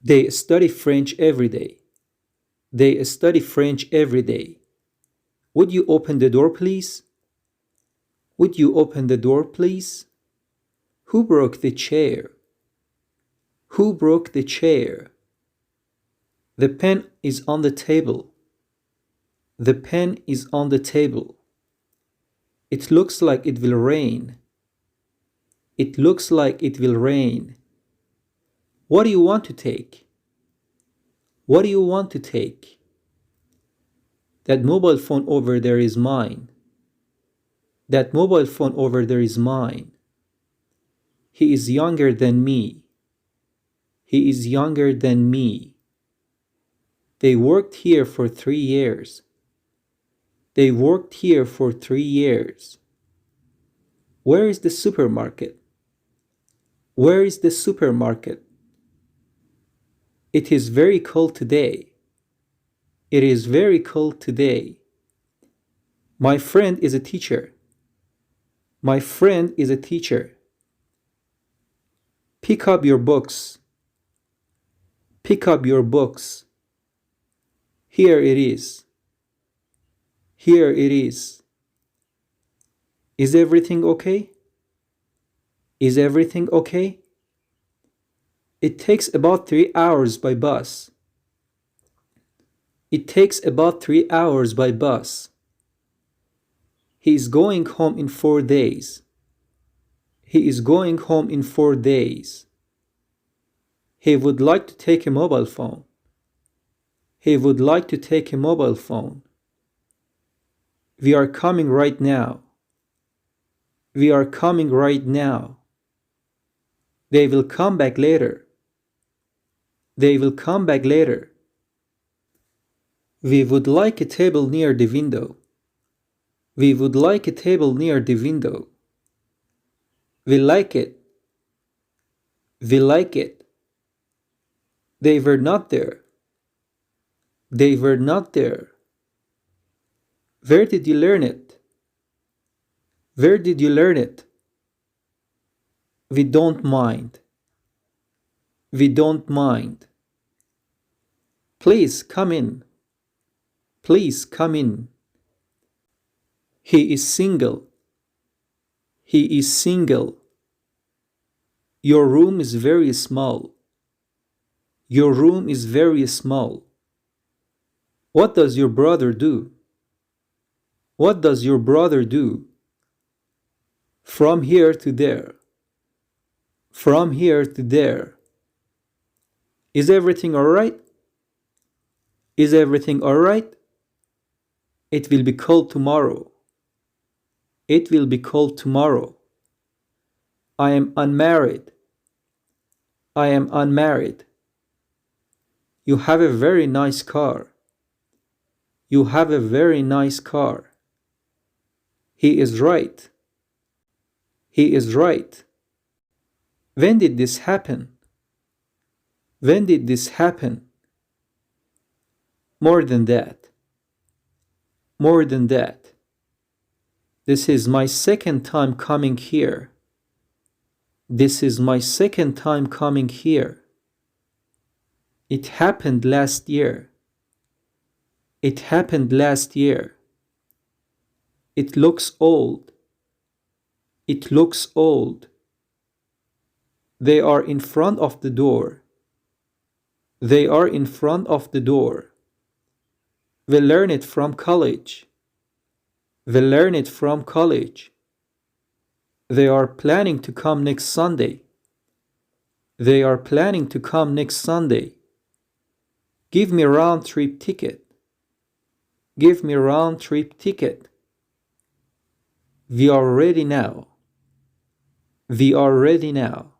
They study French every day. They study French every day. Would you open the door, please? Would you open the door, please? Who broke the chair? Who broke the chair? The pen is on the table. The pen is on the table. It looks like it will rain. It looks like it will rain. What do you want to take? What do you want to take? That mobile phone over there is mine. That mobile phone over there is mine. He is younger than me. He is younger than me. They worked here for 3 years. They worked here for 3 years. Where is the supermarket? Where is the supermarket? It is very cold today. It is very cold today. My friend is a teacher. My friend is a teacher. Pick up your books. Pick up your books. Here it is. Here it is. Is everything okay? Is everything okay? It takes about 3 hours by bus. It takes about 3 hours by bus. He is going home in 4 days. He is going home in 4 days. He would like to take a mobile phone. He would like to take a mobile phone. We are coming right now. We are coming right now. They will come back later. They will come back later. We would like a table near the window. We would like a table near the window. We like it. We like it. They were not there. They were not there. Where did you learn it? Where did you learn it? We don't mind. We don't mind. Please come in. Please come in. He is single. He is single. Your room is very small. Your room is very small. What does your brother do? What does your brother do? From here to there. From here to there. Is everything all right? Is everything all right? It will be cold tomorrow. It will be cold tomorrow. I am unmarried. I am unmarried. You have a very nice car. You have a very nice car. He is right. He is right. When did this happen? When did this happen? More than that. More than that. This is my second time coming here. This is my second time coming here. It happened last year. It happened last year. It looks old. It looks old. They are in front of the door. They are in front of the door. We learn it from college. We learn it from college. They are planning to come next Sunday. They are planning to come next Sunday. Give me a round-trip ticket. Give me a round-trip ticket. We are ready now. We are ready now.